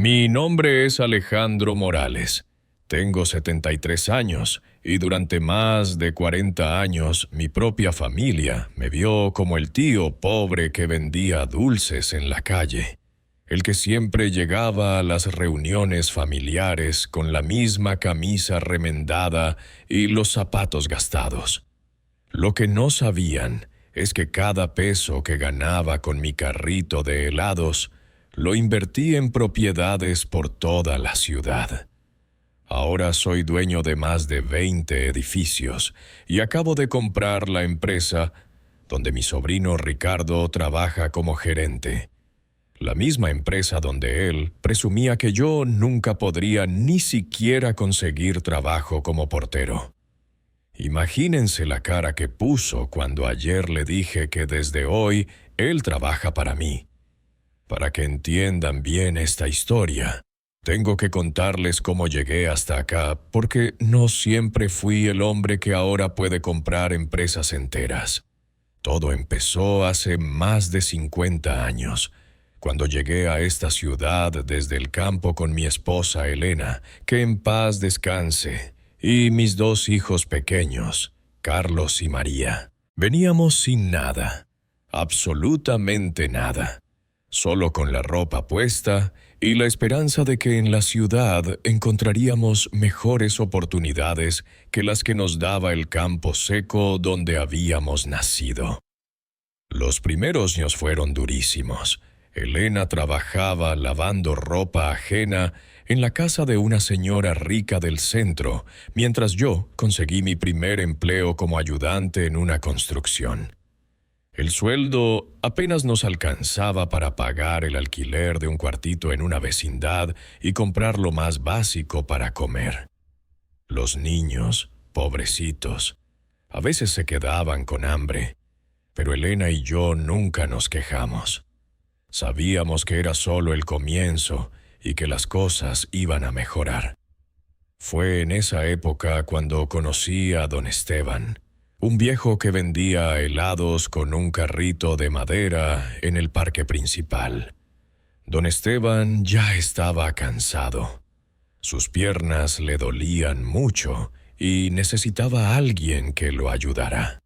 Mi nombre es Alejandro Morales. Tengo 73 años y durante más de 40 años mi propia familia me vio como el tío pobre que vendía dulces en la calle, el que siempre llegaba a las reuniones familiares con la misma camisa remendada y los zapatos gastados. Lo que no sabían es que cada peso que ganaba con mi carrito de helados lo invertí en propiedades por toda la ciudad. Ahora soy dueño de más de 20 edificios y acabo de comprar la empresa donde mi sobrino Ricardo trabaja como gerente. La misma empresa donde él presumía que yo nunca podría ni siquiera conseguir trabajo como portero. Imagínense la cara que puso cuando ayer le dije que desde hoy él trabaja para mí. Para que entiendan bien esta historia, tengo que contarles cómo llegué hasta acá, porque no siempre fui el hombre que ahora puede comprar empresas enteras. Todo empezó hace más de 50 años, cuando llegué a esta ciudad desde el campo con mi esposa Elena, que en paz descanse, y mis dos hijos pequeños, Carlos y María. Veníamos sin nada, absolutamente nada, solo con la ropa puesta y la esperanza de que en la ciudad encontraríamos mejores oportunidades que las que nos daba el campo seco donde habíamos nacido. Los primeros años fueron durísimos. Elena trabajaba lavando ropa ajena en la casa de una señora rica del centro, mientras yo conseguí mi primer empleo como ayudante en una construcción. El sueldo apenas nos alcanzaba para pagar el alquiler de un cuartito en una vecindad y comprar lo más básico para comer. Los niños, pobrecitos, a veces se quedaban con hambre, pero Elena y yo nunca nos quejamos. Sabíamos que era solo el comienzo y que las cosas iban a mejorar. Fue en esa época cuando conocí a don Esteban, un viejo que vendía helados con un carrito de madera en el parque principal. Don Esteban ya estaba cansado. Sus piernas le dolían mucho y necesitaba a alguien que lo ayudara.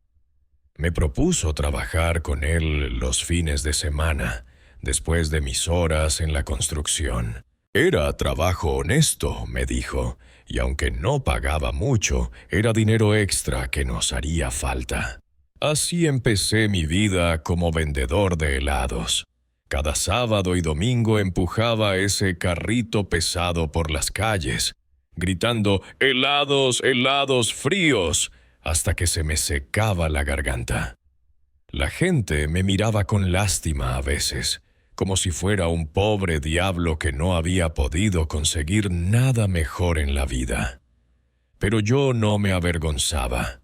Me propuso trabajar con él los fines de semana, después de mis horas en la construcción. Era trabajo honesto, me dijo, y aunque no pagaba mucho, era dinero extra que nos haría falta. Así empecé mi vida como vendedor de helados. Cada sábado y domingo empujaba ese carrito pesado por las calles, gritando «¡Helados, helados fríos!», hasta que se me secaba la garganta. La gente me miraba con lástima a veces, como si fuera un pobre diablo que no había podido conseguir nada mejor en la vida. Pero yo no me avergonzaba.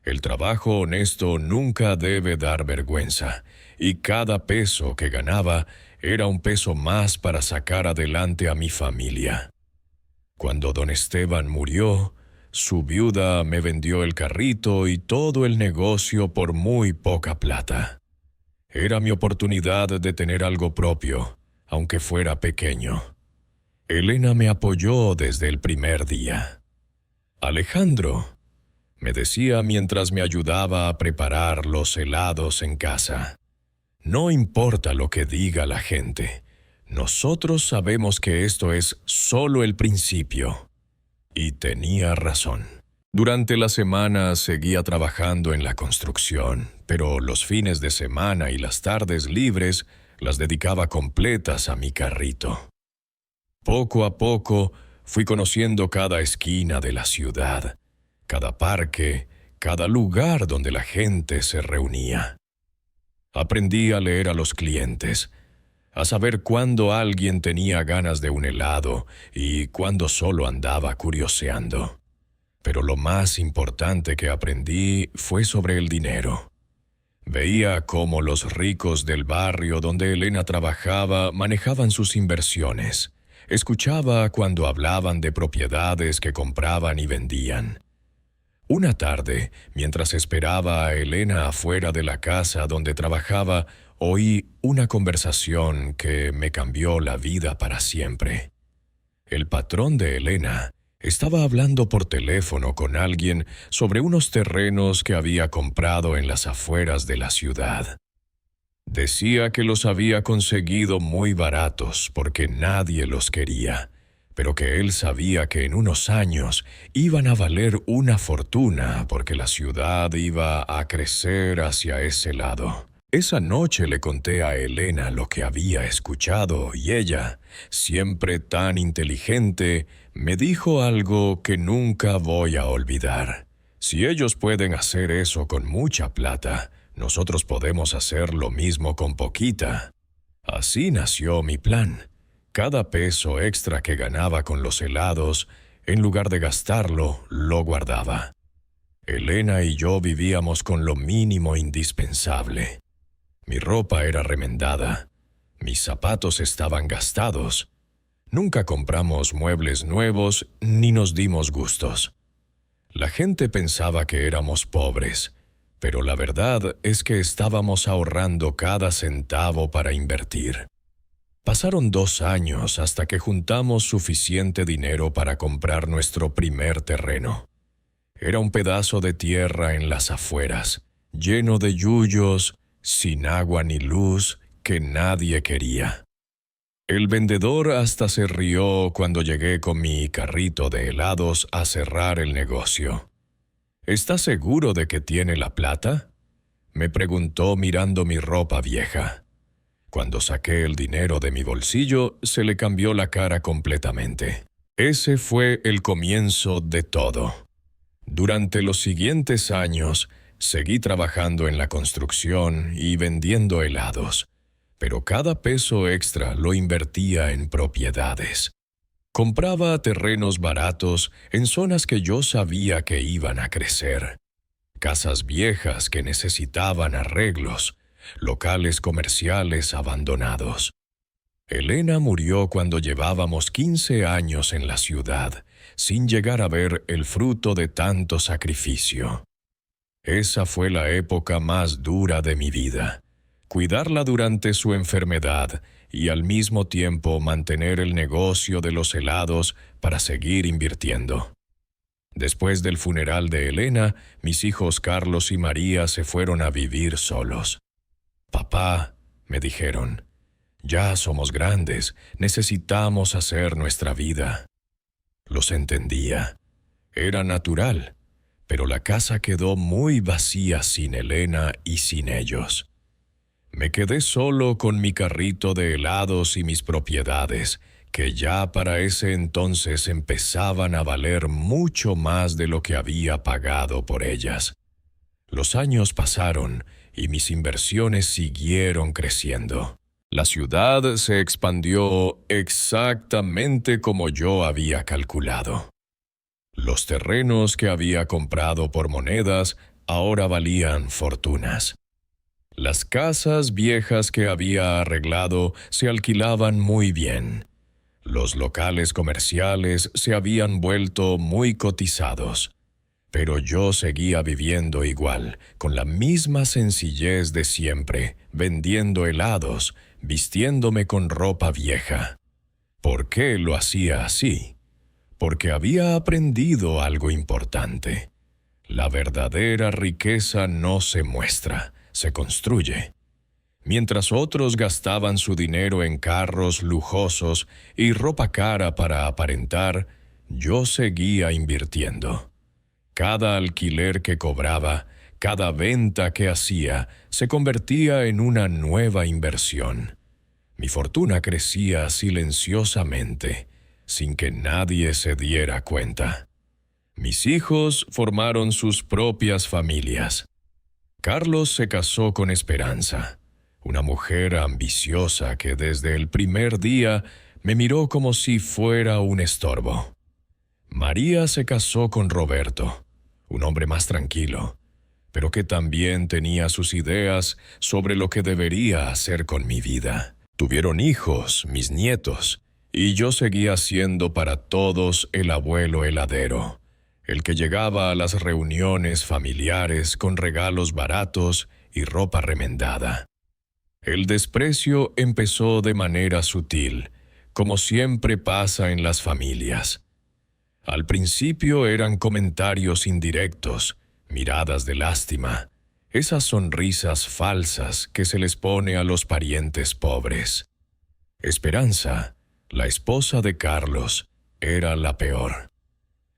El trabajo honesto nunca debe dar vergüenza, y cada peso que ganaba era un peso más para sacar adelante a mi familia. Cuando don Esteban murió, su viuda me vendió el carrito y todo el negocio por muy poca plata. Era mi oportunidad de tener algo propio, aunque fuera pequeño. Elena me apoyó desde el primer día. «Alejandro», me decía mientras me ayudaba a preparar los helados en casa, «no importa lo que diga la gente. Nosotros sabemos que esto es solo el principio». Y tenía razón. Durante la semana seguía trabajando en la construcción, pero los fines de semana y las tardes libres las dedicaba completas a mi carrito. Poco a poco fui conociendo cada esquina de la ciudad, cada parque, cada lugar donde la gente se reunía. Aprendí a leer a los clientes, a saber cuándo alguien tenía ganas de un helado y cuándo solo andaba curioseando. Pero lo más importante que aprendí fue sobre el dinero. Veía cómo los ricos del barrio donde Elena trabajaba manejaban sus inversiones. Escuchaba cuando hablaban de propiedades que compraban y vendían. Una tarde, mientras esperaba a Elena afuera de la casa donde trabajaba, oí una conversación que me cambió la vida para siempre. El patrón de Elena estaba hablando por teléfono con alguien sobre unos terrenos que había comprado en las afueras de la ciudad. Decía que los había conseguido muy baratos porque nadie los quería, pero que él sabía que en unos años iban a valer una fortuna porque la ciudad iba a crecer hacia ese lado. Esa noche le conté a Elena lo que había escuchado y ella, siempre tan inteligente, me dijo algo que nunca voy a olvidar. Si ellos pueden hacer eso con mucha plata, nosotros podemos hacer lo mismo con poquita. Así nació mi plan. Cada peso extra que ganaba con los helados, en lugar de gastarlo, lo guardaba. Elena y yo vivíamos con lo mínimo indispensable. Mi ropa era remendada. Mis zapatos estaban gastados. Nunca compramos muebles nuevos ni nos dimos gustos. La gente pensaba que éramos pobres, pero la verdad es que estábamos ahorrando cada centavo para invertir. Pasaron 2 años hasta que juntamos suficiente dinero para comprar nuestro primer terreno. Era un pedazo de tierra en las afueras, lleno de yuyos, sin agua ni luz, que nadie quería. El vendedor hasta se rió cuando llegué con mi carrito de helados a cerrar el negocio. ¿Estás seguro de que tiene la plata?, me preguntó mirando mi ropa vieja. Cuando saqué el dinero de mi bolsillo, se le cambió la cara completamente. Ese fue el comienzo de todo. Durante los siguientes años, seguí trabajando en la construcción y vendiendo helados, pero cada peso extra lo invertía en propiedades. Compraba terrenos baratos en zonas que yo sabía que iban a crecer, casas viejas que necesitaban arreglos, locales comerciales abandonados. Elena murió cuando llevábamos 15 años en la ciudad, sin llegar a ver el fruto de tanto sacrificio. Esa fue la época más dura de mi vida. Cuidarla durante su enfermedad y al mismo tiempo mantener el negocio de los helados para seguir invirtiendo. Después del funeral de Elena, mis hijos Carlos y María se fueron a vivir solos. «Papá», me dijeron, «ya somos grandes, necesitamos hacer nuestra vida». Los entendía. Era natural, pero la casa quedó muy vacía sin Elena y sin ellos. Me quedé solo con mi carrito de helados y mis propiedades, que ya para ese entonces empezaban a valer mucho más de lo que había pagado por ellas. Los años pasaron y mis inversiones siguieron creciendo. La ciudad se expandió exactamente como yo había calculado. Los terrenos que había comprado por monedas ahora valían fortunas. Las casas viejas que había arreglado se alquilaban muy bien. Los locales comerciales se habían vuelto muy cotizados. Pero yo seguía viviendo igual, con la misma sencillez de siempre, vendiendo helados, vistiéndome con ropa vieja. ¿Por qué lo hacía así? Porque había aprendido algo importante. La verdadera riqueza no se muestra, se construye. Mientras otros gastaban su dinero en carros lujosos y ropa cara para aparentar, yo seguía invirtiendo. Cada alquiler que cobraba, cada venta que hacía, se convertía en una nueva inversión. Mi fortuna crecía silenciosamente, sin que nadie se diera cuenta. Mis hijos formaron sus propias familias. Carlos se casó con Esperanza, una mujer ambiciosa que desde el primer día me miró como si fuera un estorbo. María se casó con Roberto, un hombre más tranquilo, pero que también tenía sus ideas sobre lo que debería hacer con mi vida. Tuvieron hijos, mis nietos, y yo seguía siendo para todos el abuelo heladero, el que llegaba a las reuniones familiares con regalos baratos y ropa remendada. El desprecio empezó de manera sutil, como siempre pasa en las familias. Al principio eran comentarios indirectos, miradas de lástima, esas sonrisas falsas que se les pone a los parientes pobres. Esperanza, la esposa de Carlos, era la peor.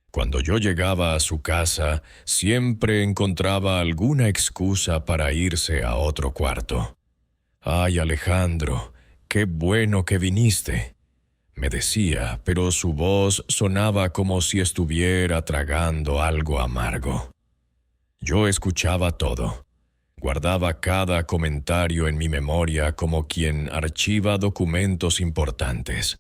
Cuando yo llegaba a su casa, siempre encontraba alguna excusa para irse a otro cuarto. «Ay, Alejandro, qué bueno que viniste», me decía, pero su voz sonaba como si estuviera tragando algo amargo. Yo escuchaba todo. Guardaba cada comentario en mi memoria como quien archiva documentos importantes.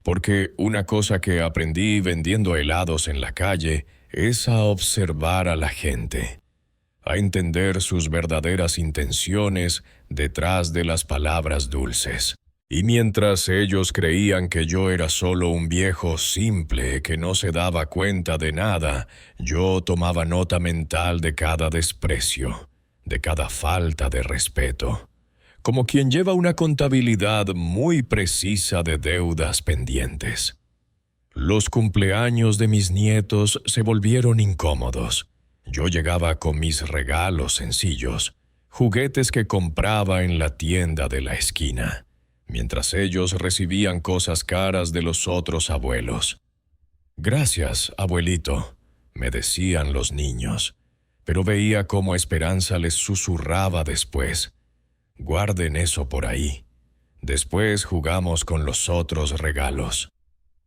Porque una cosa que aprendí vendiendo helados en la calle es a observar a la gente, a entender sus verdaderas intenciones detrás de las palabras dulces. Y mientras ellos creían que yo era solo un viejo simple que no se daba cuenta de nada, yo tomaba nota mental de cada desprecio, de cada falta de respeto, como quien lleva una contabilidad muy precisa de deudas pendientes. Los cumpleaños de mis nietos se volvieron incómodos. Yo llegaba con mis regalos sencillos, juguetes que compraba en la tienda de la esquina, mientras ellos recibían cosas caras de los otros abuelos. «Gracias, abuelito», me decían los niños, pero veía cómo Esperanza les susurraba después: «Guarden eso por ahí. Después jugamos con los otros regalos».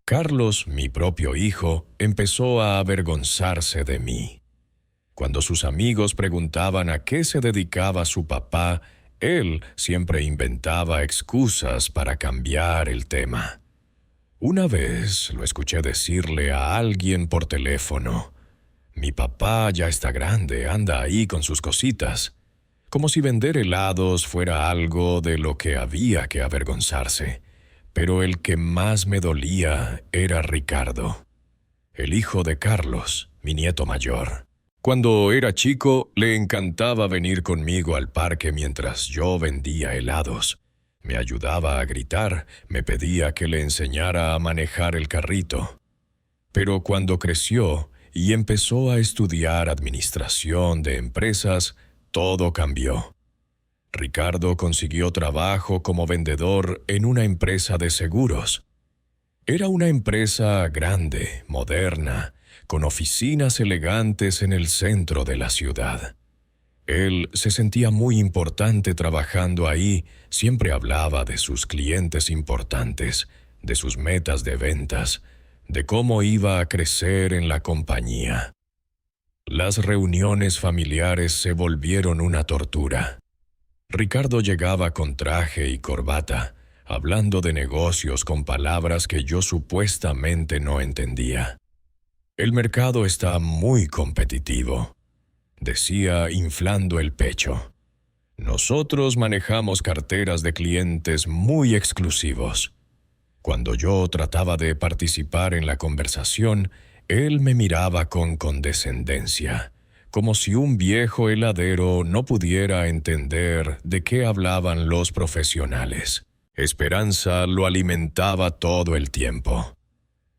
Carlos, mi propio hijo, empezó a avergonzarse de mí. Cuando sus amigos preguntaban a qué se dedicaba su papá, él siempre inventaba excusas para cambiar el tema. Una vez lo escuché decirle a alguien por teléfono: «Mi papá ya está grande, anda ahí con sus cositas», como si vender helados fuera algo de lo que había que avergonzarse. Pero el que más me dolía era Ricardo, el hijo de Carlos, mi nieto mayor. Cuando era chico, le encantaba venir conmigo al parque mientras yo vendía helados. Me ayudaba a gritar, me pedía que le enseñara a manejar el carrito. Pero cuando creció y empezó a estudiar administración de empresas, todo cambió. Ricardo consiguió trabajo como vendedor en una empresa de seguros. Era una empresa grande, moderna, con oficinas elegantes en el centro de la ciudad. Él se sentía muy importante trabajando ahí, siempre hablaba de sus clientes importantes, de sus metas de ventas, de cómo iba a crecer en la compañía. Las reuniones familiares se volvieron una tortura. Ricardo llegaba con traje y corbata, hablando de negocios con palabras que yo supuestamente no entendía. «El mercado está muy competitivo», decía inflando el pecho. «Nosotros manejamos carteras de clientes muy exclusivos». Cuando yo trataba de participar en la conversación, él me miraba con condescendencia, como si un viejo heladero no pudiera entender de qué hablaban los profesionales. Esperanza lo alimentaba todo el tiempo.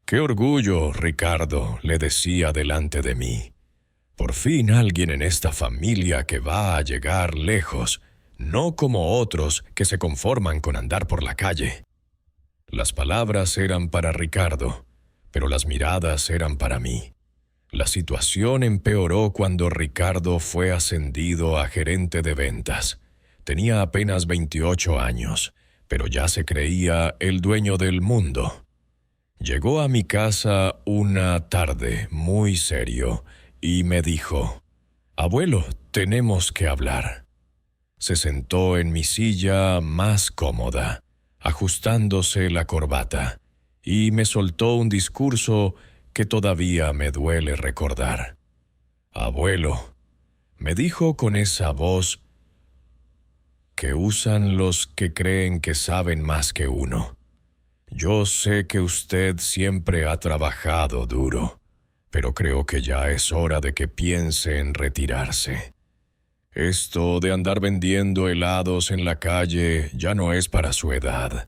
«Qué orgullo, Ricardo», le decía delante de mí. «Por fin alguien en esta familia que va a llegar lejos, no como otros que se conforman con andar por la calle». Las palabras eran para Ricardo, pero las miradas eran para mí. La situación empeoró cuando Ricardo fue ascendido a gerente de ventas. Tenía apenas 28 años, pero ya se creía el dueño del mundo. Llegó a mi casa una tarde muy serio y me dijo: «Abuelo, tenemos que hablar». Se sentó en mi silla más cómoda, ajustándose la corbata, y me soltó un discurso que todavía me duele recordar. «Abuelo», me dijo con esa voz que usan los que creen que saben más que uno, «yo sé que usted siempre ha trabajado duro, pero creo que ya es hora de que piense en retirarse. Esto de andar vendiendo helados en la calle ya no es para su edad.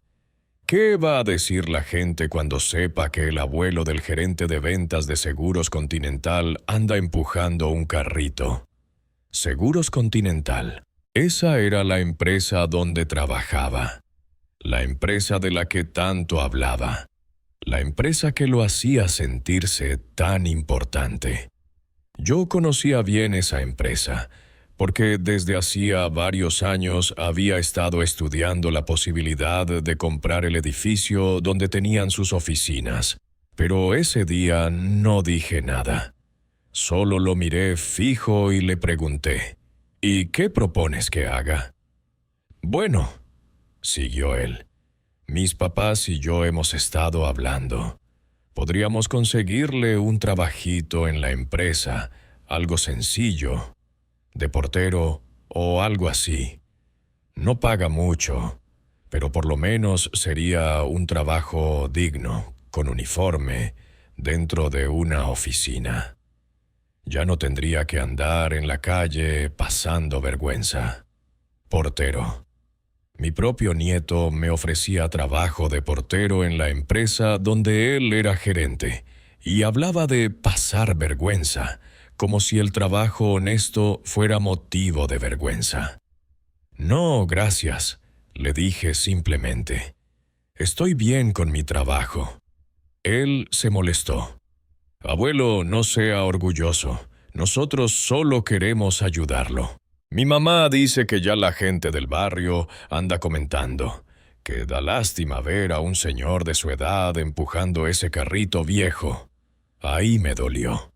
¿Qué va a decir la gente cuando sepa que el abuelo del gerente de ventas de Seguros Continental anda empujando un carrito? Seguros Continental. Esa era la empresa donde trabajaba. La empresa de la que tanto hablaba. La empresa que lo hacía sentirse tan importante. Yo conocía bien esa empresa, porque desde hacía varios años había estado estudiando la posibilidad de comprar el edificio donde tenían sus oficinas. Pero ese día no dije nada. Solo lo miré fijo y le pregunté, ¿y qué propones que haga? Bueno, siguió él, mis papás y yo hemos estado hablando. Podríamos conseguirle un trabajito en la empresa, algo sencillo, de portero o algo así. No paga mucho, pero por lo menos sería un trabajo digno, con uniforme, dentro de una oficina. Ya no tendría que andar en la calle pasando vergüenza. Portero. Mi propio nieto me ofrecía trabajo de portero en la empresa donde él era gerente, y hablaba de pasar vergüenza, como si el trabajo honesto fuera motivo de vergüenza. No, gracias, le dije simplemente. Estoy bien con mi trabajo. Él se molestó. Abuelo, no sea orgulloso. Nosotros solo queremos ayudarlo. Mi mamá dice que ya la gente del barrio anda comentando que da lástima ver a un señor de su edad empujando ese carrito viejo. Ahí me dolió.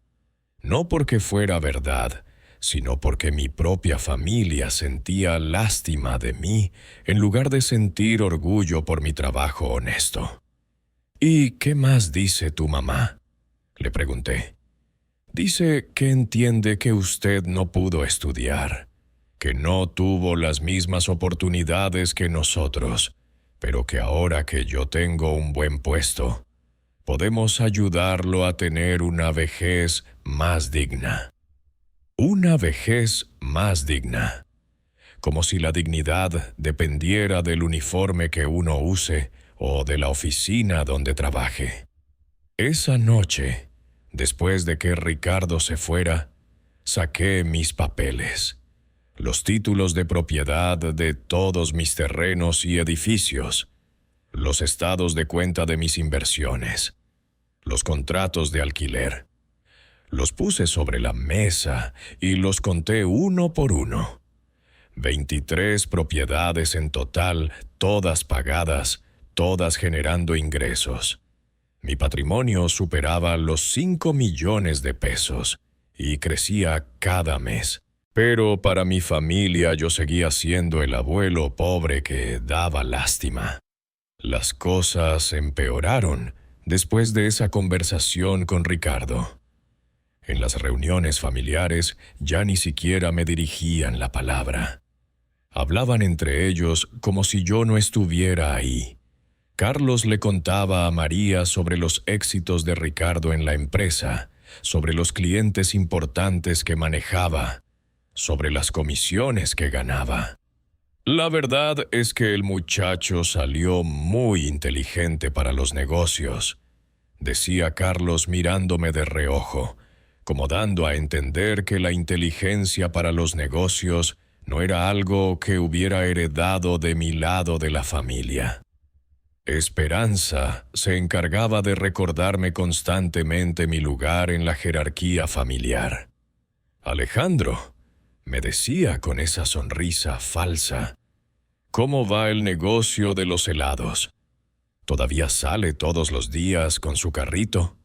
No porque fuera verdad, sino porque mi propia familia sentía lástima de mí en lugar de sentir orgullo por mi trabajo honesto. ¿Y qué más dice tu mamá?, le pregunté. Dice que entiende que usted no pudo estudiar, que no tuvo las mismas oportunidades que nosotros, pero que ahora que yo tengo un buen puesto, podemos ayudarlo a tener una vejez más digna. Una vejez más digna. Como si la dignidad dependiera del uniforme que uno use o de la oficina donde trabaje. Esa noche, después de que Ricardo se fuera, saqué mis papeles, los títulos de propiedad de todos mis terrenos y edificios, los estados de cuenta de mis inversiones, los contratos de alquiler. Los puse sobre la mesa y los conté uno por uno. 23 propiedades en total, todas pagadas, todas generando ingresos. Mi patrimonio superaba los 5 millones de pesos y crecía cada mes. Pero para mi familia yo seguía siendo el abuelo pobre que daba lástima. Las cosas empeoraron después de esa conversación con Ricardo. En las reuniones familiares ya ni siquiera me dirigían la palabra. Hablaban entre ellos como si yo no estuviera ahí. Carlos le contaba a María sobre los éxitos de Ricardo en la empresa, sobre los clientes importantes que manejaba, sobre las comisiones que ganaba. La verdad es que el muchacho salió muy inteligente para los negocios, decía Carlos mirándome de reojo, como dando a entender que la inteligencia para los negocios no era algo que hubiera heredado de mi lado de la familia. Esperanza se encargaba de recordarme constantemente mi lugar en la jerarquía familiar. Alejandro, me decía con esa sonrisa falsa, ¿cómo va el negocio de los helados? ¿Todavía sale todos los días con su carrito?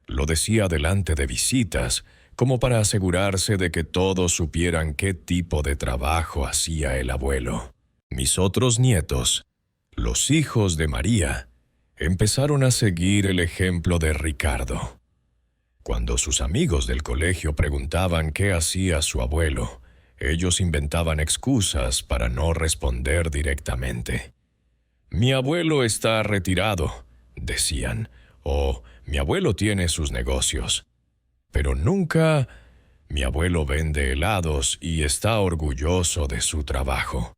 Lo decía delante de visitas, como para asegurarse de que todos supieran qué tipo de trabajo hacía el abuelo. Mis otros nietos, los hijos de María, empezaron a seguir el ejemplo de Ricardo. Cuando sus amigos del colegio preguntaban qué hacía su abuelo, ellos inventaban excusas para no responder directamente. «Mi abuelo está retirado», decían, o «mi abuelo tiene sus negocios». Pero nunca Mi abuelo vende helados y está orgulloso de su trabajo.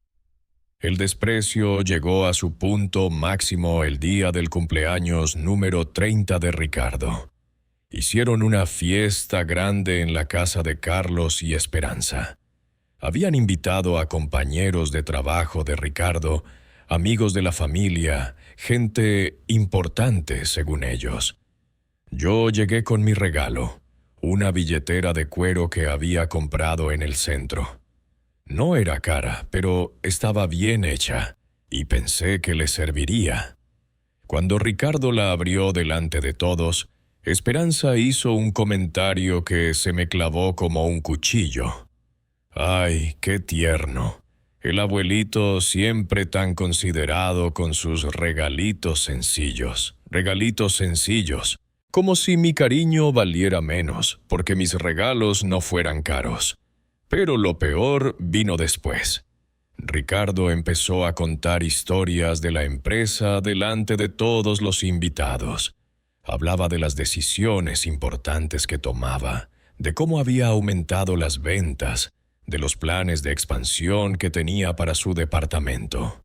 El desprecio llegó a su punto máximo el día del cumpleaños número 30 de Ricardo. Hicieron una fiesta grande en la casa de Carlos y Esperanza. Habían invitado a compañeros de trabajo de Ricardo, amigos de la familia, gente importante según ellos. Yo llegué con mi regalo, una billetera de cuero que había comprado en el centro. No era cara, pero estaba bien hecha, y pensé que le serviría. Cuando Ricardo la abrió delante de todos, Esperanza hizo un comentario que se me clavó como un cuchillo. ¡Ay, qué tierno! El abuelito siempre tan considerado con sus regalitos sencillos, como si mi cariño valiera menos, porque mis regalos no fueran caros. Pero lo peor vino después. Ricardo empezó a contar historias de la empresa delante de todos los invitados. Hablaba de las decisiones importantes que tomaba, de cómo había aumentado las ventas, de los planes de expansión que tenía para su departamento.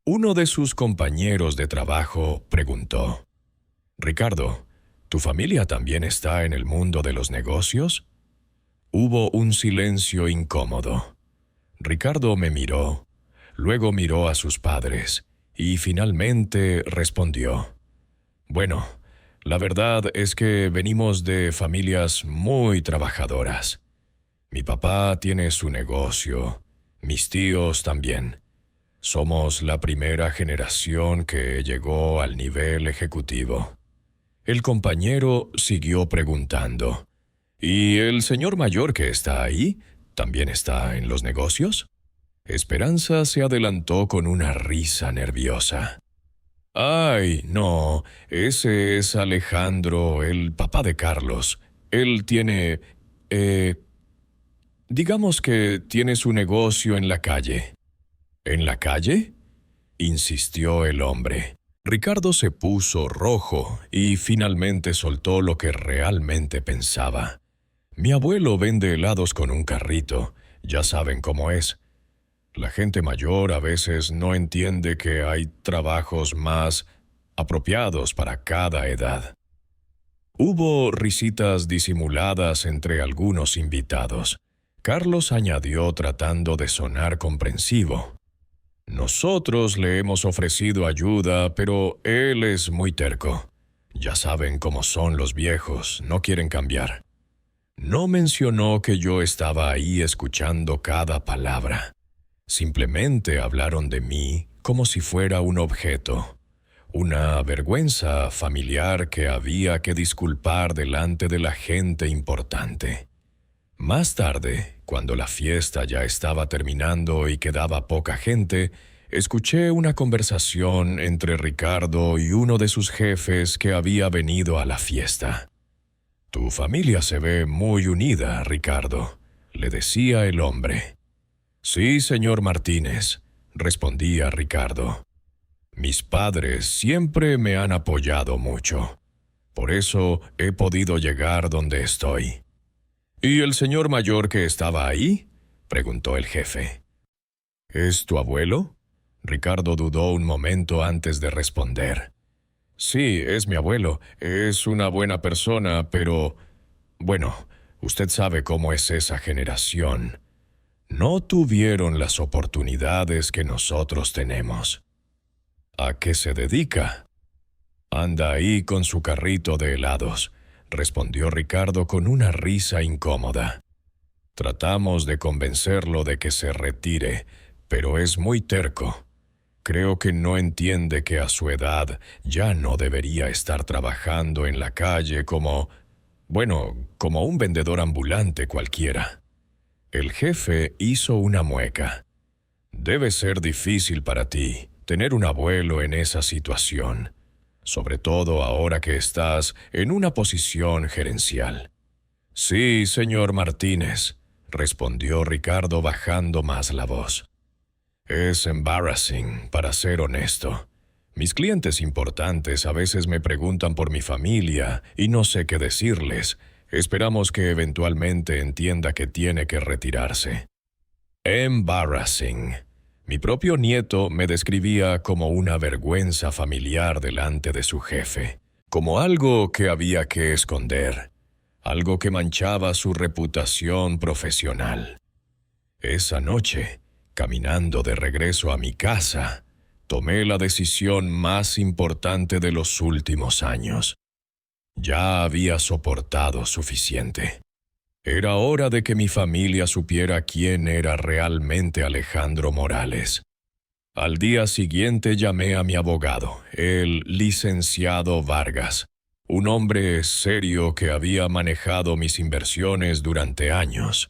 Uno de sus compañeros de trabajo preguntó: «Ricardo, ¿tu familia también está en el mundo de los negocios?» Hubo un silencio incómodo. Ricardo me miró, luego miró a sus padres y finalmente respondió: «Bueno, la verdad es que venimos de familias muy trabajadoras. Mi papá tiene su negocio, mis tíos también. Somos la primera generación que llegó al nivel ejecutivo». El compañero siguió preguntando: «¿Y el señor mayor que está ahí, también está en los negocios?» Esperanza se adelantó con una risa nerviosa. «Ay, no, ese es Alejandro, el papá de Carlos. Él tiene... digamos que tiene su negocio en la calle». «¿En la calle?», insistió el hombre. Ricardo se puso rojo y finalmente soltó lo que realmente pensaba. «Mi abuelo vende helados con un carrito, ya saben cómo es. La gente mayor a veces no entiende que hay trabajos más apropiados para cada edad». Hubo risitas disimuladas entre algunos invitados. Carlos añadió tratando de sonar comprensivo: «Nosotros le hemos ofrecido ayuda, pero él es muy terco. Ya saben cómo son los viejos, no quieren cambiar». No mencionó que yo estaba ahí escuchando cada palabra. Simplemente hablaron de mí como si fuera un objeto, una vergüenza familiar que había que disculpar delante de la gente importante. Más tarde, cuando la fiesta ya estaba terminando y quedaba poca gente, escuché una conversación entre Ricardo y uno de sus jefes que había venido a la fiesta. «Tu familia se ve muy unida, Ricardo», le decía el hombre. «Sí, señor Martínez», respondía Ricardo. «Mis padres siempre me han apoyado mucho. Por eso he podido llegar donde estoy». «¿Y el señor mayor que estaba ahí?», preguntó el jefe. «¿Es tu abuelo?». Ricardo dudó un momento antes de responder. «Sí, es mi abuelo. Es una buena persona, pero... bueno, usted sabe cómo es esa generación. No tuvieron las oportunidades que nosotros tenemos». «¿A qué se dedica?». «Anda ahí con su carrito de helados», respondió Ricardo con una risa incómoda. Tratamos de convencerlo de que se retire, pero es muy terco. Creo que no entiende que a su edad ya no debería estar trabajando en la calle como un vendedor ambulante cualquiera. El jefe hizo una mueca. «Debe ser difícil para ti tener un abuelo en esa situación, sobre todo ahora que estás en una posición gerencial». «Sí, señor Martínez», respondió Ricardo bajando más la voz. «Es embarrassing, para ser honesto. Mis clientes importantes a veces me preguntan por mi familia y no sé qué decirles. Esperamos que eventualmente entienda que tiene que retirarse. Embarrassing. Mi propio nieto me describía como una vergüenza familiar delante de su jefe, como algo que había que esconder, algo que manchaba su reputación profesional. Esa noche, caminando de regreso a mi casa, tomé la decisión más importante de los últimos años. Ya había soportado suficiente. Era hora de que mi familia supiera quién era realmente Alejandro Morales. Al día siguiente llamé a mi abogado, el licenciado Vargas, un hombre serio que había manejado mis inversiones durante años.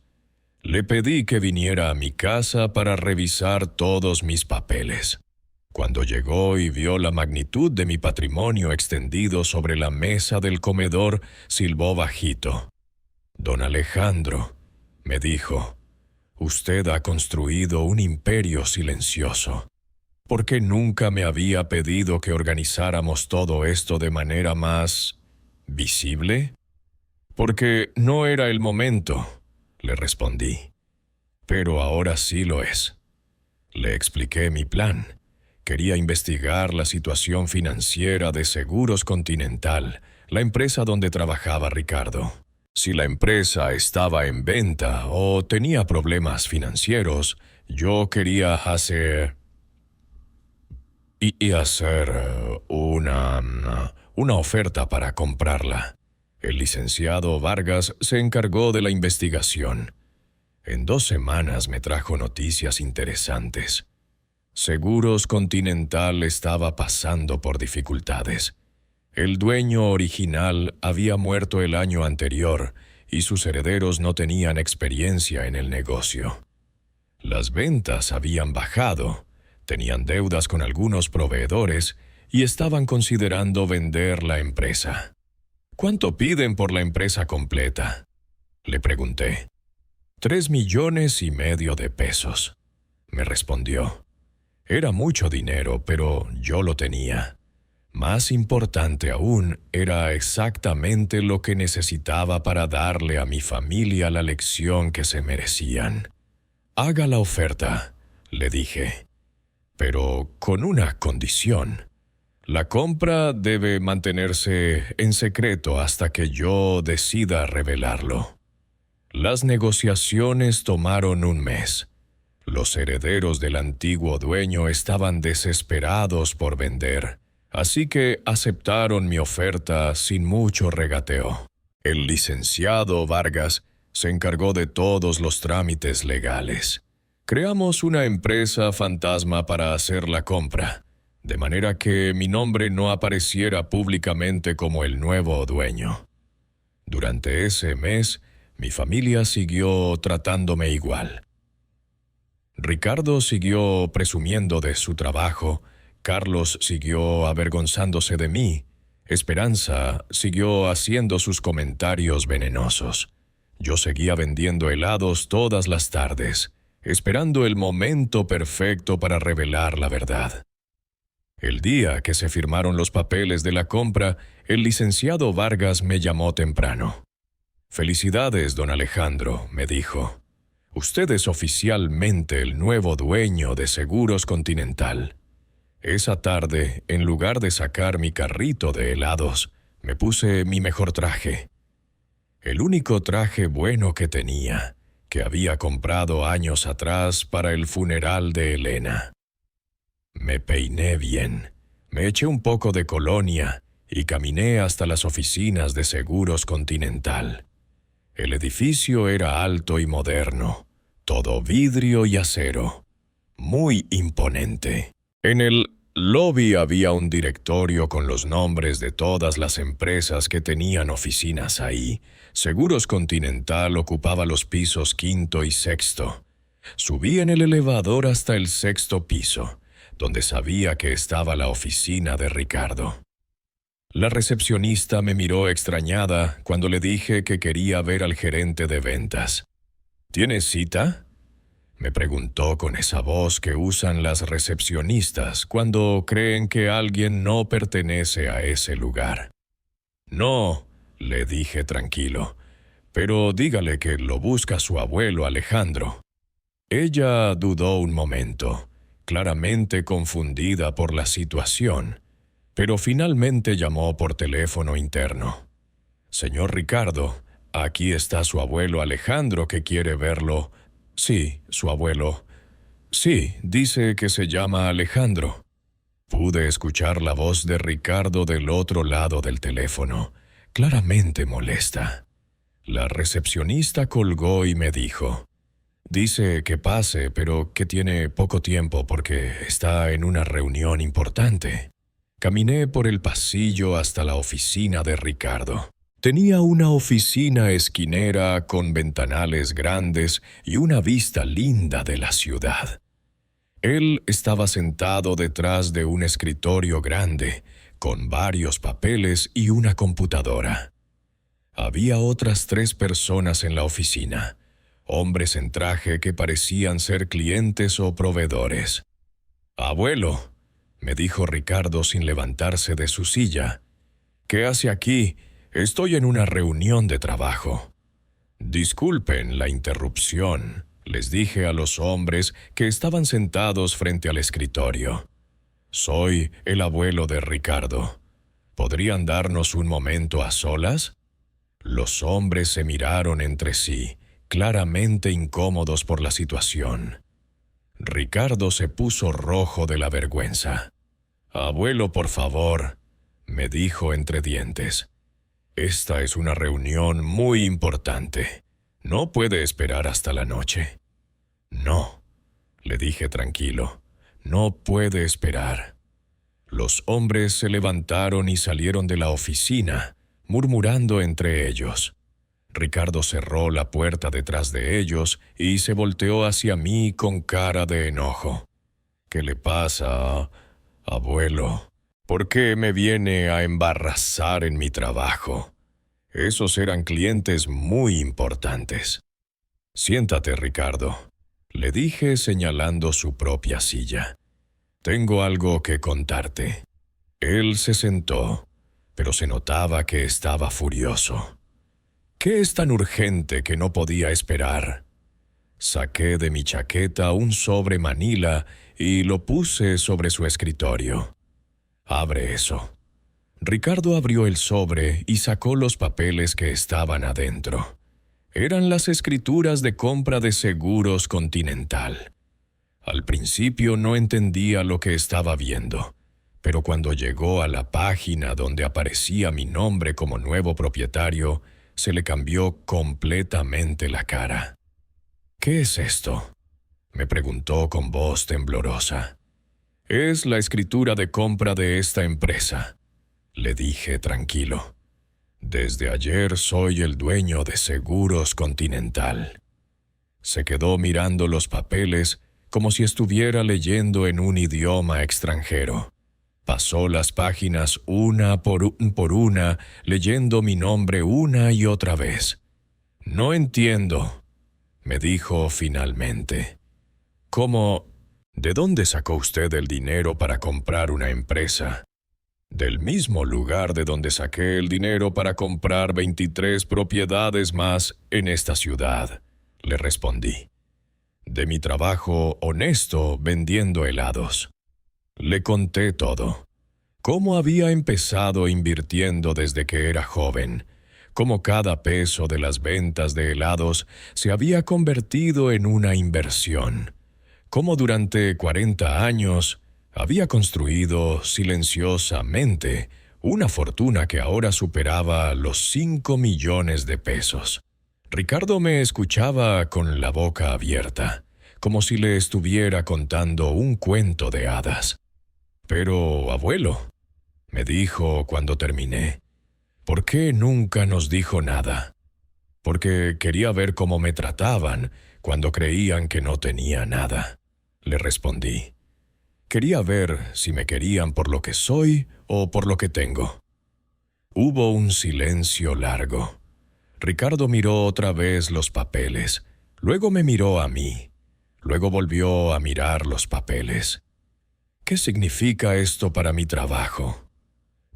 Le pedí que viniera a mi casa para revisar todos mis papeles. Cuando llegó y vio la magnitud de mi patrimonio extendido sobre la mesa del comedor, silbó bajito. «Don Alejandro», me dijo, «usted ha construido un imperio silencioso. ¿Por qué nunca me había pedido que organizáramos todo esto de manera más visible?» «Porque no era el momento», le respondí. «Pero ahora sí lo es». Le expliqué mi plan. Quería investigar la situación financiera de Seguros Continental, la empresa donde trabajaba Ricardo. Si la empresa estaba en venta o tenía problemas financieros, yo quería hacer una oferta para comprarla. El licenciado Vargas se encargó de la investigación. En 2 semanas me trajo noticias interesantes. Seguros Continental estaba pasando por dificultades. El dueño original había muerto el año anterior y sus herederos no tenían experiencia en el negocio. Las ventas habían bajado, tenían deudas con algunos proveedores y estaban considerando vender la empresa. «¿Cuánto piden por la empresa completa?», le pregunté. «3,5 millones de pesos», me respondió. Era mucho dinero, pero yo lo tenía. Más importante aún, era exactamente lo que necesitaba para darle a mi familia la lección que se merecían. «Haga la oferta», le dije, «pero con una condición. La compra debe mantenerse en secreto hasta que yo decida revelarlo». Las negociaciones tomaron 1 mes. Los herederos del antiguo dueño estaban desesperados por vender, así que aceptaron mi oferta sin mucho regateo. El licenciado Vargas se encargó de todos los trámites legales. Creamos una empresa fantasma para hacer la compra, de manera que mi nombre no apareciera públicamente como el nuevo dueño. Durante ese mes, mi familia siguió tratándome igual. Ricardo siguió presumiendo de su trabajo, Carlos siguió avergonzándose de mí, Esperanza siguió haciendo sus comentarios venenosos. Yo seguía vendiendo helados todas las tardes, esperando el momento perfecto para revelar la verdad. El día que se firmaron los papeles de la compra, el licenciado Vargas me llamó temprano. «Felicidades, don Alejandro», me dijo. «Usted es oficialmente el nuevo dueño de Seguros Continental». Esa tarde, en lugar de sacar mi carrito de helados, me puse mi mejor traje. El único traje bueno que tenía, que había comprado años atrás para el funeral de Elena. Me peiné bien, me eché un poco de colonia y caminé hasta las oficinas de Seguros Continental. El edificio era alto y moderno, todo vidrio y acero, muy imponente. En el lobby había un directorio con los nombres de todas las empresas que tenían oficinas ahí. Seguros Continental ocupaba los pisos 5º y 6º. Subí en el elevador hasta el 6º piso, donde sabía que estaba la oficina de Ricardo. La recepcionista me miró extrañada cuando le dije que quería ver al gerente de ventas. «¿Tienes cita?», me preguntó con esa voz que usan las recepcionistas cuando creen que alguien no pertenece a ese lugar. «No», le dije tranquilo, Pero dígale que lo busca su abuelo Alejandro. Ella dudó un momento, claramente confundida por la situación, pero finalmente llamó por teléfono interno. «Señor Ricardo, aquí está su abuelo Alejandro que quiere verlo». «Sí, su abuelo». «Sí, dice que se llama Alejandro». Pude escuchar la voz de Ricardo del otro lado del teléfono, claramente molesta. La recepcionista colgó y me dijo: «Dice que pase, pero que tiene poco tiempo porque está en una reunión importante». Caminé por el pasillo hasta la oficina de Ricardo. Tenía una oficina esquinera con ventanales grandes y una vista linda de la ciudad. Él estaba sentado detrás de un escritorio grande, con varios papeles y una computadora. Había otras 3 personas en la oficina, hombres en traje que parecían ser clientes o proveedores. «Abuelo», me dijo Ricardo sin levantarse de su silla. «¿Qué hace aquí? Estoy en una reunión de trabajo». «Disculpen la interrupción», les dije a los hombres que estaban sentados frente al escritorio. «Soy el abuelo de Ricardo. ¿Podrían darnos un momento a solas?» Los hombres se miraron entre sí, claramente incómodos por la situación. Ricardo se puso rojo de la vergüenza. «Abuelo, por favor», me dijo entre dientes. «Esta es una reunión muy importante. ¿No puede esperar hasta la noche?» «No», le dije tranquilo, «no puede esperar». Los hombres se levantaron y salieron de la oficina, murmurando entre ellos. Ricardo cerró la puerta detrás de ellos y se volteó hacia mí con cara de enojo. «¿Qué le pasa, abuelo? ¿Por qué me viene a embarazar en mi trabajo? Esos eran clientes muy importantes». «Siéntate, Ricardo», le dije señalando su propia silla. «Tengo algo que contarte». Él se sentó, pero se notaba que estaba furioso. «¿Qué es tan urgente que no podía esperar?» Saqué de mi chaqueta un sobre manila y lo puse sobre su escritorio. «Abre eso». Ricardo abrió el sobre y sacó los papeles que estaban adentro. Eran las escrituras de compra de Seguros Continental. Al principio no entendía lo que estaba viendo, pero cuando llegó a la página donde aparecía mi nombre como nuevo propietario, se le cambió completamente la cara. «¿Qué es esto?», me preguntó con voz temblorosa. «Es la escritura de compra de esta empresa», le dije tranquilo. «Desde ayer soy el dueño de Seguros Continental». Se quedó mirando los papeles como si estuviera leyendo en un idioma extranjero. Pasó las páginas una por una, leyendo mi nombre una y otra vez. «No entiendo», me dijo finalmente. «¿Cómo? ¿De dónde sacó usted el dinero para comprar una empresa?» «Del mismo lugar de donde saqué el dinero para comprar 23 propiedades más en esta ciudad», le respondí. «De mi trabajo honesto vendiendo helados». Le conté todo. Cómo había empezado invirtiendo desde que era joven, cómo cada peso de las ventas de helados se había convertido en una inversión, cómo durante 40 años había construido silenciosamente una fortuna que ahora superaba los 5 millones de pesos. Ricardo me escuchaba con la boca abierta, como si le estuviera contando un cuento de hadas. «Pero, abuelo», me dijo cuando terminé, «¿por qué nunca nos dijo nada?» «Porque quería ver cómo me trataban cuando creían que no tenía nada», le respondí. «Quería ver si me querían por lo que soy o por lo que tengo». Hubo un silencio largo. Ricardo miró otra vez los papeles, luego me miró a mí, luego volvió a mirar los papeles. «¿Qué significa esto para mi trabajo?»,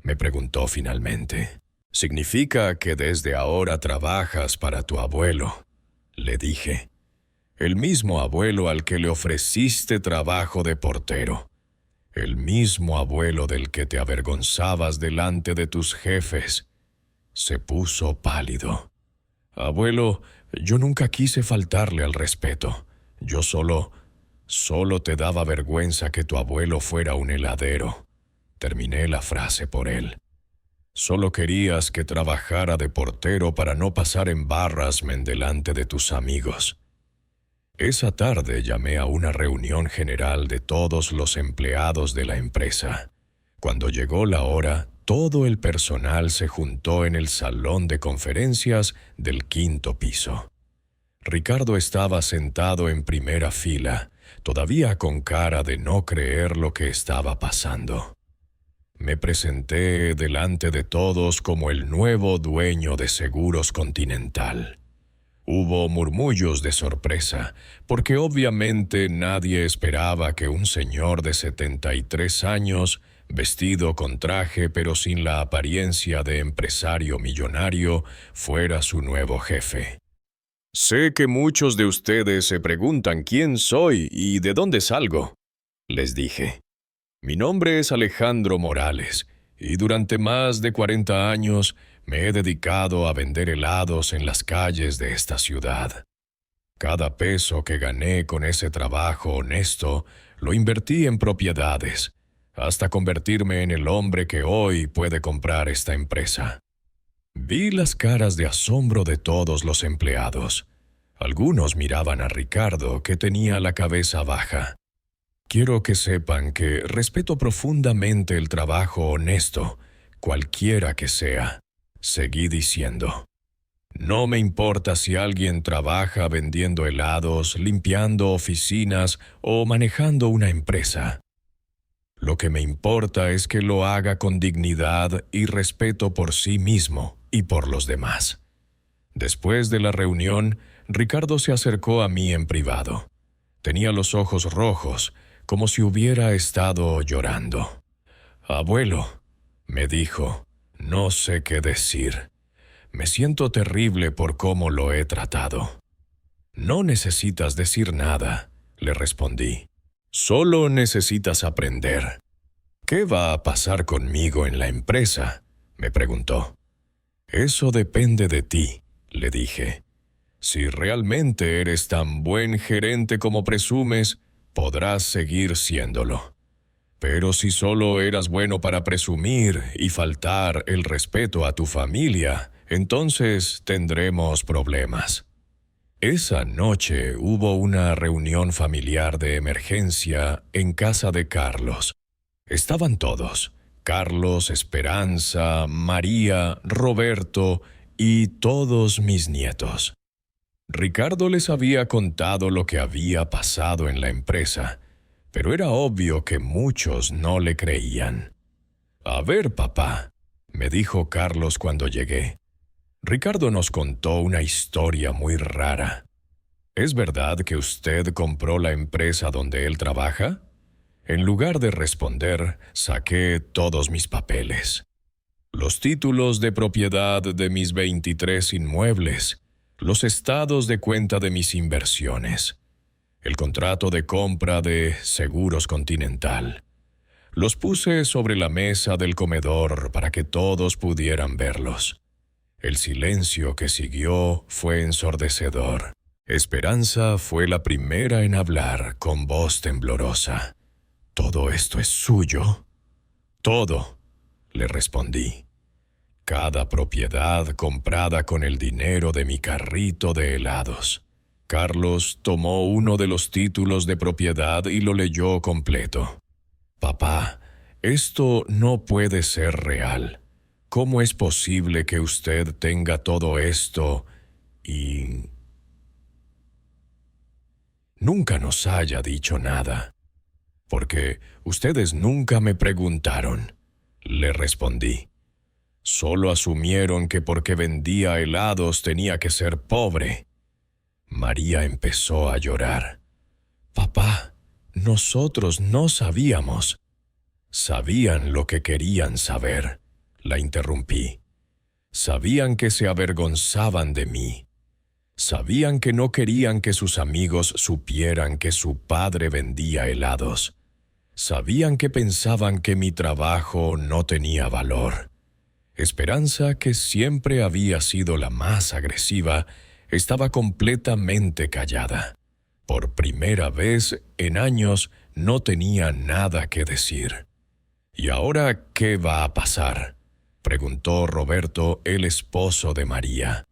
me preguntó finalmente. Significa que desde ahora trabajas para tu abuelo, le dije. El mismo abuelo al que le ofreciste trabajo de portero. El mismo abuelo del que te avergonzabas delante de tus jefes. Se puso pálido. Abuelo, yo nunca quise faltarle al respeto. Yo solo te daba vergüenza que tu abuelo fuera un heladero. Terminé la frase por él. Solo querías que trabajara de portero para no pasar embarrassment delante de tus amigos. Esa tarde llamé a una reunión general de todos los empleados de la empresa. Cuando llegó la hora, todo el personal se juntó en el salón de conferencias del 5º piso. Ricardo estaba sentado en primera fila, todavía con cara de no creer lo que estaba pasando. Me presenté delante de todos como el nuevo dueño de Seguros Continental. Hubo murmullos de sorpresa, porque obviamente nadie esperaba que un señor de 73 años, vestido con traje pero sin la apariencia de empresario millonario, fuera su nuevo jefe. Sé que muchos de ustedes se preguntan quién soy y de dónde salgo, les dije. Mi nombre es Alejandro Morales, y durante más de 40 años me he dedicado a vender helados en las calles de esta ciudad. Cada peso que gané con ese trabajo honesto lo invertí en propiedades, hasta convertirme en el hombre que hoy puede comprar esta empresa. Vi las caras de asombro de todos los empleados. Algunos miraban a Ricardo, que tenía la cabeza baja. Quiero que sepan que respeto profundamente el trabajo honesto, cualquiera que sea. Seguí diciendo. No me importa si alguien trabaja vendiendo helados, limpiando oficinas o manejando una empresa. Lo que me importa es que lo haga con dignidad y respeto por sí mismo y por los demás. Después de la reunión, Ricardo se acercó a mí en privado. Tenía los ojos rojos, como si hubiera estado llorando. «Abuelo», me dijo, «no sé qué decir. Me siento terrible por cómo lo he tratado». «No necesitas decir nada», le respondí. «Solo necesitas aprender». «¿Qué va a pasar conmigo en la empresa?», me preguntó. «Eso depende de ti», le dije. «Si realmente eres tan buen gerente como presumes, podrás seguir siéndolo. Pero si solo eras bueno para presumir y faltar el respeto a tu familia, entonces tendremos problemas». Esa noche hubo una reunión familiar de emergencia en casa de Carlos. Estaban todos: Carlos, Esperanza, María, Roberto y todos mis nietos. Ricardo les había contado lo que había pasado en la empresa, pero era obvio que muchos no le creían. «A ver, papá», me dijo Carlos cuando llegué. «Ricardo nos contó una historia muy rara. ¿Es verdad que usted compró la empresa donde él trabaja?» En lugar de responder, saqué todos mis papeles. Los títulos de propiedad de mis 23 inmuebles, los estados de cuenta de mis inversiones, el contrato de compra de Seguros Continental. Los puse sobre la mesa del comedor para que todos pudieran verlos. El silencio que siguió fue ensordecedor. Esperanza fue la primera en hablar con voz temblorosa. «¿Todo esto es suyo?» «Todo», le respondí. «Cada propiedad comprada con el dinero de mi carrito de helados». Carlos tomó uno de los títulos de propiedad y lo leyó completo. «Papá, esto no puede ser real. ¿Cómo es posible que usted tenga todo esto y nunca nos haya dicho nada?» «Porque ustedes nunca me preguntaron», le respondí. «Solo asumieron que porque vendía helados tenía que ser pobre». María empezó a llorar. «Papá, nosotros no sabíamos». «Sabían lo que querían saber», la interrumpí. Sabían que se avergonzaban de mí. Sabían que no querían que sus amigos supieran que su padre vendía helados. Sabían que pensaban que mi trabajo no tenía valor. Esperanza, que siempre había sido la más agresiva, estaba completamente callada. Por primera vez en años no tenía nada que decir. ¿Y ahora qué va a pasar?, preguntó Roberto, el esposo de María.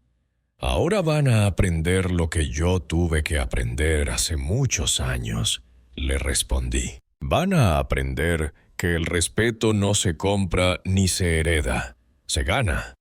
Ahora van a aprender lo que yo tuve que aprender hace muchos años, le respondí. Van a aprender que el respeto no se compra ni se hereda, se gana.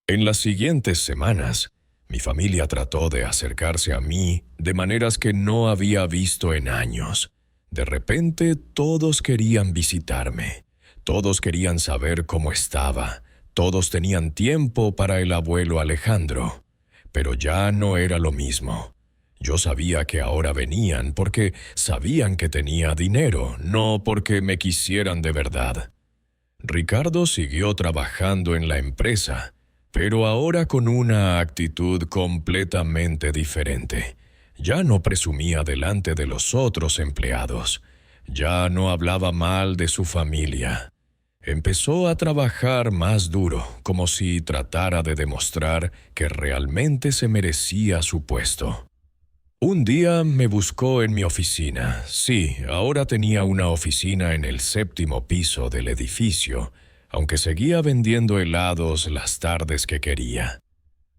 En las siguientes semanas, mi familia trató de acercarse a mí de maneras que no había visto en años. De repente, todos querían visitarme. Todos querían saber cómo estaba. Todos tenían tiempo para el abuelo Alejandro. Pero ya no era lo mismo. Yo sabía que ahora venían porque sabían que tenía dinero, no porque me quisieran de verdad. Ricardo siguió trabajando en la empresa, pero ahora con una actitud completamente diferente. Ya no presumía delante de los otros empleados. Ya no hablaba mal de su familia. Empezó a trabajar más duro, como si tratara de demostrar que realmente se merecía su puesto. Un día me buscó en mi oficina. Sí, ahora tenía una oficina en el 7º piso del edificio, aunque seguía vendiendo helados las tardes que quería.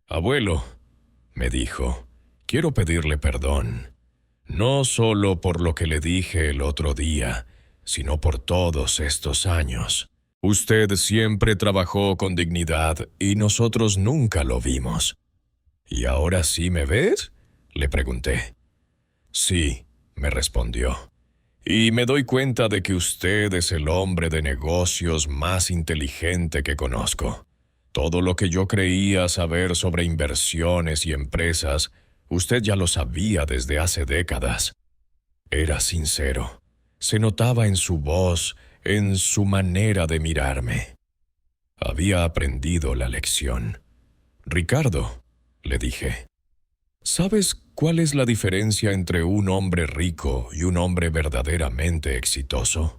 «Abuelo», me dijo, «quiero pedirle perdón. No solo por lo que le dije el otro día, sino por todos estos años. Usted siempre trabajó con dignidad y nosotros nunca lo vimos». «¿Y ahora sí me ves?», le pregunté. «Sí», me respondió. «Y me doy cuenta de que usted es el hombre de negocios más inteligente que conozco. Todo lo que yo creía saber sobre inversiones y empresas, usted ya lo sabía desde hace décadas». Era sincero. Se notaba en su voz, en su manera de mirarme. Había aprendido la lección. «Ricardo», le dije, ¿sabes cuál es la diferencia entre un hombre rico y un hombre verdaderamente exitoso?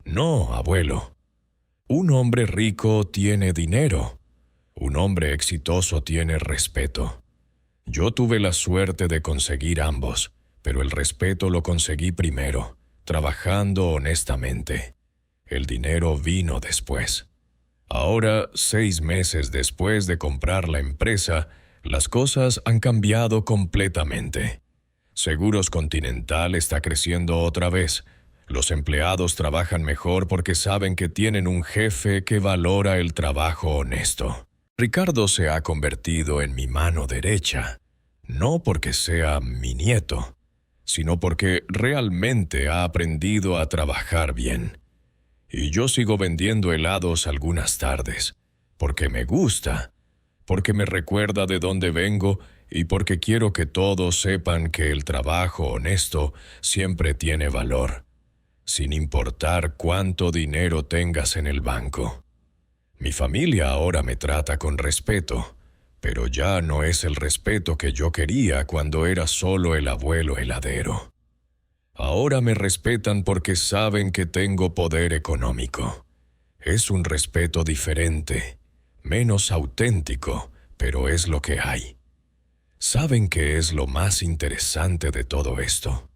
«No, abuelo. Un hombre rico tiene dinero. Un hombre exitoso tiene respeto. Yo tuve la suerte de conseguir ambos, pero el respeto lo conseguí primero, trabajando honestamente. El dinero vino después. Ahora, 6 meses después de comprar la empresa, las cosas han cambiado completamente. Seguros Continental está creciendo otra vez. Los empleados trabajan mejor porque saben que tienen un jefe que valora el trabajo honesto. Ricardo se ha convertido en mi mano derecha, no porque sea mi nieto, sino porque realmente ha aprendido a trabajar bien. Y yo sigo vendiendo helados algunas tardes, porque me gusta, porque me recuerda de dónde vengo y porque quiero que todos sepan que el trabajo honesto siempre tiene valor, sin importar cuánto dinero tengas en el banco. Mi familia ahora me trata con respeto, pero ya no es el respeto que yo quería cuando era solo el abuelo heladero. Ahora me respetan porque saben que tengo poder económico. Es un respeto diferente, menos auténtico, pero es lo que hay. ¿Saben qué es lo más interesante de todo esto?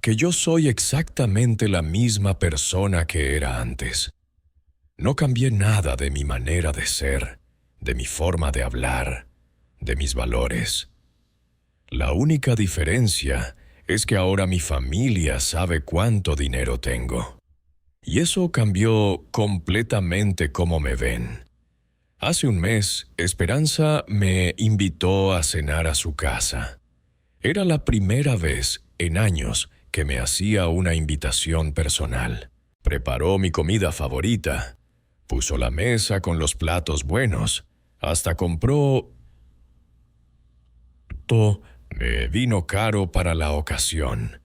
Que yo soy exactamente la misma persona que era antes. No cambié nada de mi manera de ser, de mi forma de hablar, de mis valores. La única diferencia es que ahora mi familia sabe cuánto dinero tengo. Y eso cambió completamente cómo me ven. Hace un mes, Esperanza me invitó a cenar a su casa. Era la primera vez en años que me hacía una invitación personal. Preparó mi comida favorita, puso la mesa con los platos buenos, hasta compró vino caro para la ocasión.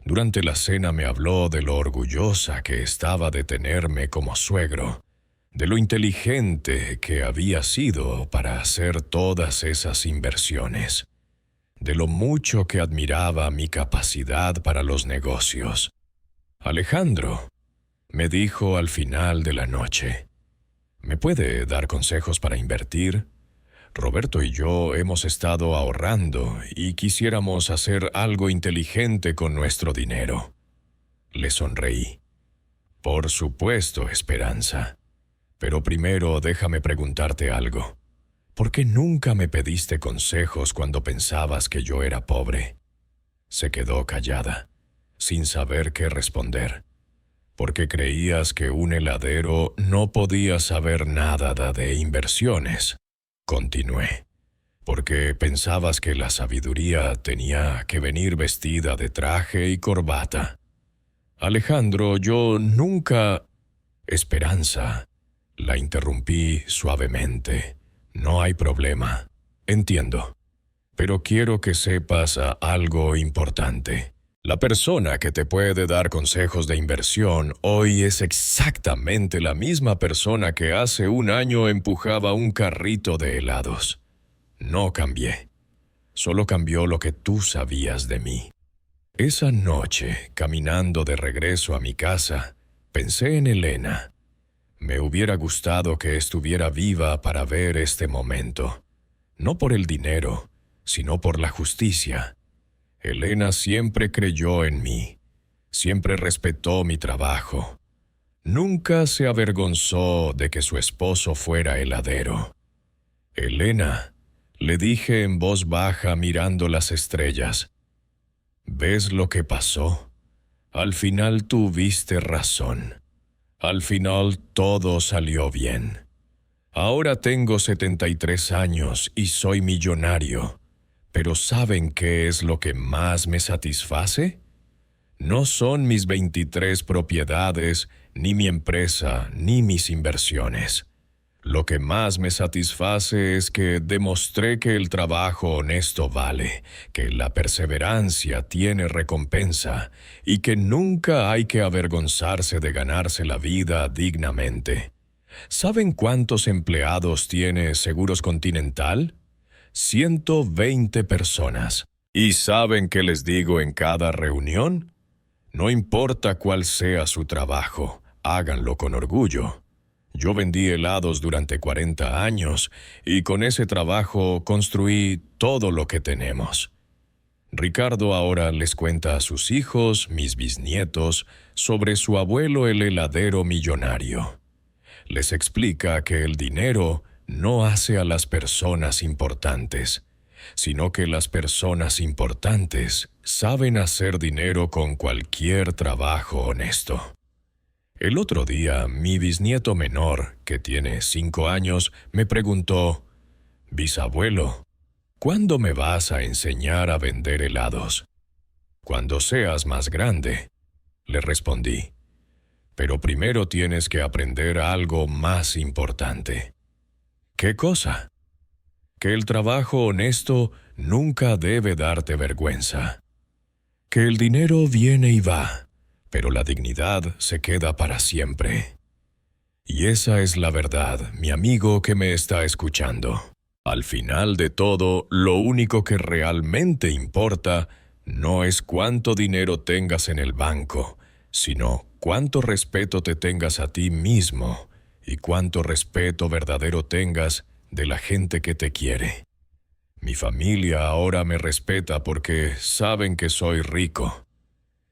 Durante la cena me habló de lo orgullosa que estaba de tenerme como suegro, de lo inteligente que había sido para hacer todas esas inversiones, de lo mucho que admiraba mi capacidad para los negocios. Alejandro, me dijo al final de la noche, ¿me puede dar consejos para invertir? Roberto y yo hemos estado ahorrando y quisiéramos hacer algo inteligente con nuestro dinero. Le sonreí. Por supuesto, Esperanza. Pero primero déjame preguntarte algo. ¿Por qué nunca me pediste consejos cuando pensabas que yo era pobre? Se quedó callada, sin saber qué responder. Porque creías que un heladero no podía saber nada de inversiones. Continué. Porque pensabas que la sabiduría tenía que venir vestida de traje y corbata. Alejandro, yo nunca... Esperanza, la interrumpí suavemente. No hay problema. Entiendo. Pero quiero que sepas algo importante. La persona que te puede dar consejos de inversión hoy es exactamente la misma persona que hace un año empujaba un carrito de helados. No cambié. Solo cambió lo que tú sabías de mí. Esa noche, caminando de regreso a mi casa, pensé en Elena. Me hubiera gustado que estuviera viva para ver este momento. No por el dinero, sino por la justicia. Elena siempre creyó en mí. Siempre respetó mi trabajo. Nunca se avergonzó de que su esposo fuera heladero. Elena, le dije en voz baja mirando las estrellas, ¿ves lo que pasó? Al final tuviste razón. Al final todo salió bien. Ahora tengo 73 años y soy millonario. Pero ¿saben qué es lo que más me satisface? No son mis 23 propiedades, ni mi empresa, ni mis inversiones. Lo que más me satisface es que demostré que el trabajo honesto vale, que la perseverancia tiene recompensa y que nunca hay que avergonzarse de ganarse la vida dignamente. ¿Saben cuántos empleados tiene Seguros Continental? 120 personas. ¿Y saben qué les digo en cada reunión? No importa cuál sea su trabajo, háganlo con orgullo. Yo vendí helados durante 40 años y con ese trabajo construí todo lo que tenemos. Ricardo ahora les cuenta a sus hijos, mis bisnietos, sobre su abuelo el heladero millonario. Les explica que el dinero no hace a las personas importantes, sino que las personas importantes saben hacer dinero con cualquier trabajo honesto. El otro día, mi bisnieto menor, que tiene 5 años, me preguntó, «Bisabuelo, ¿cuándo me vas a enseñar a vender helados?» «Cuando seas más grande», le respondí. «Pero primero tienes que aprender algo más importante». ¿Qué cosa? Que el trabajo honesto nunca debe darte vergüenza. Que el dinero viene y va, pero la dignidad se queda para siempre. Y esa es la verdad, mi amigo que me está escuchando. Al final de todo, lo único que realmente importa no es cuánto dinero tengas en el banco, sino cuánto respeto te tengas a ti mismo y cuánto respeto verdadero tengas de la gente que te quiere. Mi familia ahora me respeta porque saben que soy rico.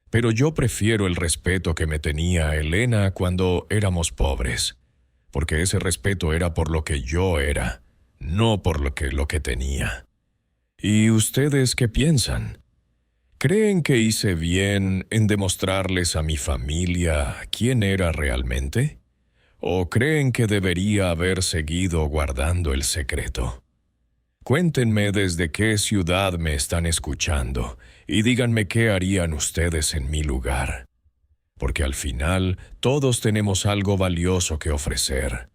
Pero yo prefiero el respeto que me tenía Elena cuando éramos pobres, porque ese respeto era por lo que yo era, no por lo que tenía. ¿Y ustedes qué piensan? ¿Creen que hice bien en demostrarles a mi familia quién era realmente? ¿O creen que debería haber seguido guardando el secreto? Cuéntenme desde qué ciudad me están escuchando y díganme qué harían ustedes en mi lugar. Porque al final todos tenemos algo valioso que ofrecer.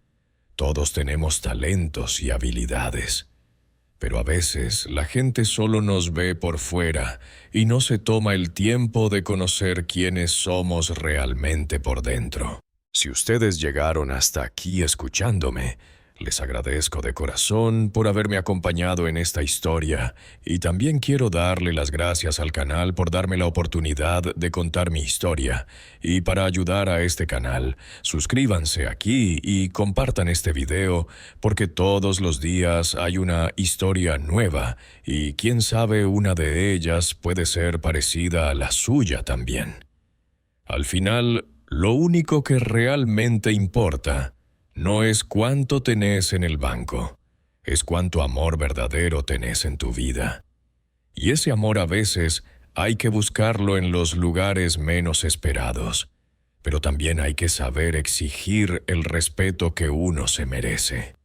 Todos tenemos talentos y habilidades. Pero a veces la gente solo nos ve por fuera y no se toma el tiempo de conocer quiénes somos realmente por dentro. Si ustedes llegaron hasta aquí escuchándome, les agradezco de corazón por haberme acompañado en esta historia y también quiero darle las gracias al canal por darme la oportunidad de contar mi historia. Y para ayudar a este canal, suscríbanse aquí y compartan este video porque todos los días hay una historia nueva y quién sabe una de ellas puede ser parecida a la suya también. Al final, lo único que realmente importa no es cuánto tenés en el banco, es cuánto amor verdadero tenés en tu vida. Y ese amor a veces hay que buscarlo en los lugares menos esperados, pero también hay que saber exigir el respeto que uno se merece.